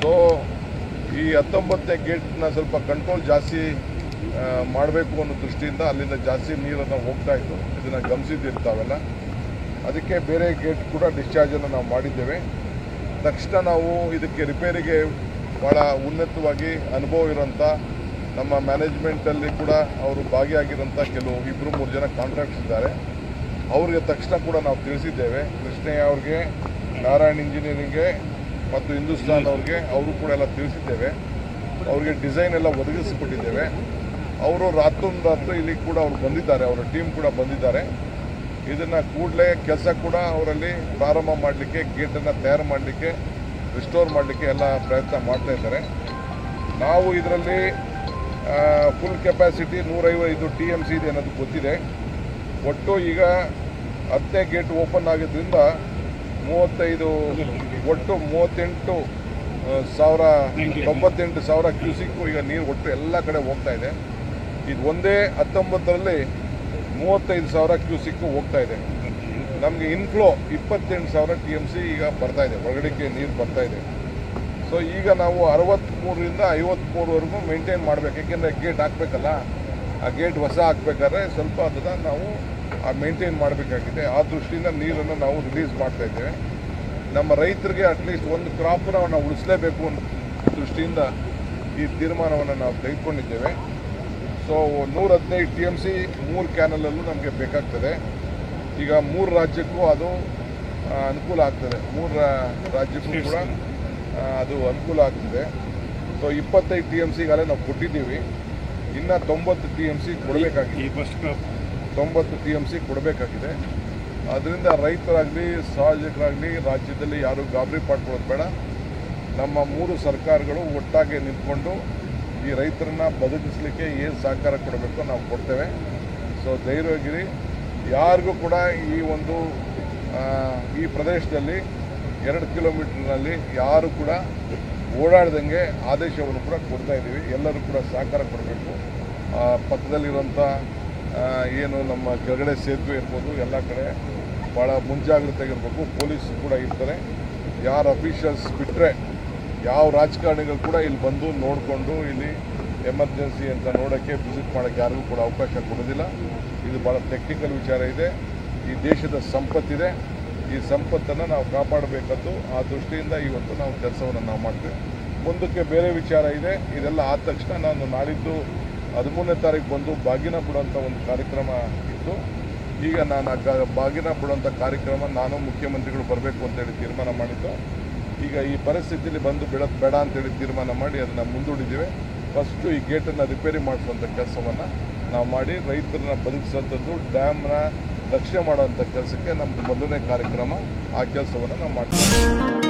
So ಈ 19ನೇ ಗೇಟ್ನ ಸ್ವಲ್ಪ control ಜಾಸ್ತಿ ಮಾಡಬೇಕು ಅನ್ನೋ ದೃಷ್ಟಿಯಿಂದ ಅಲ್ಲಿಂದ ಜಾಸ್ತಿ ನೀರನ್ನು ಹೋಗ್ತಾ ಇತ್ತು. ಇದನ್ನು ಗಮನಿಸಿದ್ದಿರ್ತಾವೆಲ್ಲ. ಅದಕ್ಕೆ ಬೇರೆ ಗೇಟ್ ಕೂಡ ಡಿಸ್ಚಾರ್ಜನ್ನು ನಾವು ಮಾಡಿದ್ದೇವೆ. ತಕ್ಷಣ ನಾವು ಇದಕ್ಕೆ ರಿಪೇರಿಗೆ ಭಾಳ ಉನ್ನತವಾಗಿ ಅನುಭವ ಇರೋಂಥ ನಮ್ಮ ಮ್ಯಾನೇಜ್ಮೆಂಟಲ್ಲಿ ಕೂಡ ಅವರು ಭಾಗಿಯಾಗಿರೋಂಥ ಕೆಲವು 2-3 ಜನ ಕಾಂಟ್ರಾಕ್ಟ್ಸ್ ಇದ್ದಾರೆ. ಅವ್ರಿಗೆ ತಕ್ಷಣ ಕೂಡ ನಾವು ತಿಳಿಸಿದ್ದೇವೆ. ಕೃಷ್ಣಯ್ಯ ಅವ್ರಿಗೆ, ನಾರಾಯಣ್ ಇಂಜಿನಿಯರಿಂಗ್ಗೆ ಮತ್ತು ಹಿಂದೂಸ್ತಾನ್ ಅವ್ರಿಗೆ ಅವರು ಕೂಡ ಎಲ್ಲ ತಿಳಿಸಿದ್ದೇವೆ. ಅವ್ರಿಗೆ ಡಿಸೈನ್ ಎಲ್ಲ ಒದಗಿಸಿಕೊಟ್ಟಿದ್ದೇವೆ. ಅವರು ರಾತ್ರಿ ಇಲ್ಲಿ ಕೂಡ ಅವ್ರು ಬಂದಿದ್ದಾರೆ, ಅವರ ಟೀಮ್ ಕೂಡ ಬಂದಿದ್ದಾರೆ. ಇದನ್ನು ಕೂಡಲೇ ಕೆಲಸ ಕೂಡ ಅವರಲ್ಲಿ ಪ್ರಾರಂಭ ಮಾಡಲಿಕ್ಕೆ, ಗೇಟನ್ನು ತಯಾರು ಮಾಡಲಿಕ್ಕೆ, ರಿಸ್ಟೋರ್ ಮಾಡಲಿಕ್ಕೆ ಎಲ್ಲ ಪ್ರಯತ್ನ ಮಾಡ್ತಾ ಇದ್ದಾರೆ. ನಾವು ಇದರಲ್ಲಿ ಫುಲ್ ಕೆಪಾಸಿಟಿ 150 TMC ಇದೆ ಅನ್ನೋದು ಗೊತ್ತಿದೆ. ಒಟ್ಟು ಈಗ 10ನೇ ಗೇಟ್ ಓಪನ್ ಆಗಿದ್ದರಿಂದ 98 ಒಟ್ಟು 98,000 ಕ್ಯೂಸಿಕ್ಕು ಈಗ ನೀರು ಒಟ್ಟು ಎಲ್ಲ ಕಡೆ ಹೋಗ್ತಾ ಇದೆ. ಇದು ಒಂದೇ 19ರಲ್ಲಿ 35,000 ಕ್ಯೂಸಿಕ್ಕು ಹೋಗ್ತಾ ಇದೆ. ನಮಗೆ ಇನ್ಫ್ಲೋ 28,000 TMC ಈಗ ಬರ್ತಾ ಇದೆ, ಒಳಗಡೆಗೆ ನೀರು ಬರ್ತಾ ಇದೆ. ಸೊ ಈಗ ನಾವು 63ರಿಂದ 54ವರೆಗೂ ಮೇಂಟೈನ್ ಮಾಡಬೇಕು. ಯಾಕೆಂದರೆ ಗೇಟ್ ಹಾಕಬೇಕಲ್ಲ, ಆ ಗೇಟ್ ಹೊಸ ಹಾಕ್ಬೇಕಾದ್ರೆ ಸ್ವಲ್ಪ ಅದನ್ನು ನಾವು ಮೇಂಟೈನ್ ಮಾಡಬೇಕಾಗಿದೆ. ಆ ದೃಷ್ಟಿಯಿಂದ ನೀರನ್ನು ನಾವು ರಿಲೀಸ್ ಮಾಡ್ತಾ ಇದ್ದೇವೆ. ನಮ್ಮ ರೈತರಿಗೆ ಅಟ್ಲೀಸ್ಟ್ ಒಂದು ಕ್ರಾಪನ್ನು ನಾವು ಉಳಿಸಲೇಬೇಕು ಅನ್ನೋ ದೃಷ್ಟಿಯಿಂದ ಈ ತೀರ್ಮಾನವನ್ನು ನಾವು ತೆಗೆದುಕೊಂಡಿದ್ದೇವೆ. ಸೊ 115 TMC 3 ಕ್ಯಾನಲಲ್ಲೂ ನಮಗೆ ಬೇಕಾಗ್ತದೆ. ಈಗ 3 ರಾಜ್ಯಕ್ಕೂ ಅದು ಅನುಕೂಲ ಆಗ್ತದೆ. 3 ರಾಜ್ಯಕ್ಕೂ ಕೂಡ ಅದು ಅನುಕೂಲ ಆಗ್ತದೆ. ಸೊ 25 TMCಗಾಲೇ ನಾವು ಕೊಟ್ಟಿದ್ದೀವಿ. ಇನ್ನು 90 TMC ಕೊಡಬೇಕಾಗಿದೆ. 90 TMC ಕೊಡಬೇಕಾಗಿದೆ. ಅದರಿಂದ ರೈತರಾಗಲಿ, ಸಾರ್ವಜನಿಕರಾಗಲಿ, ರಾಜ್ಯದಲ್ಲಿ ಯಾರೂ ಗಾಬರಿ ಪಡ್ಕೊಳ್ಳೋದು ಬೇಡ. ನಮ್ಮ 3 ಸರ್ಕಾರಗಳು ಒಟ್ಟಾಗಿ ನಿಂತ್ಕೊಂಡು ಈ ರೈತರನ್ನ ಬದುಕಿಸಲಿಕ್ಕೆ ಏನು ಸಹಕಾರ ಕೊಡಬೇಕು ನಾವು ಕೊಡ್ತೇವೆ. ಸೊ ಧೈರ್ಯವಾಗಿರಿ. ಯಾರಿಗೂ ಕೂಡ ಈ ಪ್ರದೇಶದಲ್ಲಿ 2 ಕಿಲೋಮೀಟರ್ನಲ್ಲಿ ಯಾರು ಕೂಡ ಓಡಾಡ್ದಂಗೆ ಆದೇಶವನ್ನು ಕೂಡ ಕೊಡ್ತಾ ಇದ್ದೀವಿ. ಎಲ್ಲರೂ ಕೂಡ ಸಹಕಾರ ಕೊಡಬೇಕು. ಪಕ್ಕದಲ್ಲಿರುವಂಥ ಏನು ನಮ್ಮ ಕೆಳಗಡೆ ಸೇತುವೆ ಇರ್ಬೋದು, ಎಲ್ಲ ಕಡೆ ಭಾಳ ಮುಂಜಾಗ್ರತೆಗಿರಬೇಕು. ಪೊಲೀಸ್ ಕೂಡ ಇರ್ತಾರೆ. ಯಾರು ಅಫಿಷಿಯಲ್ಸ್ ಬಿಟ್ಟರೆ ಯಾವ ರಾಜಕಾರಣಿಗಳು ಕೂಡ ಇಲ್ಲಿ ಬಂದು ನೋಡಿಕೊಂಡು ಇಲ್ಲಿ ಎಮರ್ಜೆನ್ಸಿ ಅಂತ ನೋಡೋಕ್ಕೆ, ವಿಸಿಟ್ ಮಾಡೋಕ್ಕೆ ಯಾರಿಗೂ ಕೂಡ ಅವಕಾಶ ಕೊಡೋದಿಲ್ಲ. ಇದು ಭಾಳ ಟೆಕ್ನಿಕಲ್ ವಿಚಾರ ಇದೆ. ಈ ದೇಶದ ಸಂಪತ್ತಿದೆ. ಈ ಸಂಪತ್ತನ್ನು ನಾವು ಕಾಪಾಡಬೇಕಂದು ಆ ದೃಷ್ಟಿಯಿಂದ ಇವತ್ತು ನಾವು ಕೆಲಸವನ್ನು ನಾವು ಮಾಡ್ತೇವೆ. ಮುಂದಕ್ಕೆ ಬೇರೆ ವಿಚಾರ ಇದೆ. ಇದೆಲ್ಲ ಆದ ತಕ್ಷಣ ನಾನು ನಾಳಿದ್ದು 13ನೇ ತಾರೀಕು ಬಂದು ಬಾಗಿನ ಬಿಡುವಂಥ ಒಂದು ಕಾರ್ಯಕ್ರಮ ಇತ್ತು. ಈಗ ನಾನು ಬಾಗಿನ ಬಿಡುವಂಥ ಕಾರ್ಯಕ್ರಮ ನಾನು ಮುಖ್ಯಮಂತ್ರಿಗಳು ಬರಬೇಕು ಅಂತೇಳಿ ತೀರ್ಮಾನ ಮಾಡಿದ್ದು. ಈಗ ಈ ಪರಿಸ್ಥಿತಿಯಲ್ಲಿ ಬಂದು ಬಿಡೋದು ಬೇಡ ಅಂತೇಳಿ ತೀರ್ಮಾನ ಮಾಡಿ ಅದನ್ನು ಮುಂದೂಡಿದ್ದೇವೆ. ಫಸ್ಟು ಈ ಗೇಟನ್ನು ರಿಪೇರಿ ಮಾಡಿಸುವಂಥ ಕೆಲಸವನ್ನು ನಾವು ಮಾಡಿ ರೈತರನ್ನ ಬದುಕಿಸುವಂಥದ್ದು, ಡ್ಯಾಮ್ನ ರಕ್ಷಣೆ ಮಾಡುವಂಥ ಕೆಲಸಕ್ಕೆ ನಮ್ಮದು ಮೊದಲನೇ ಕಾರ್ಯಕ್ರಮ. ಆ ಕೆಲಸವನ್ನು ನಾವು ಮಾಡ್ತೀವಿ.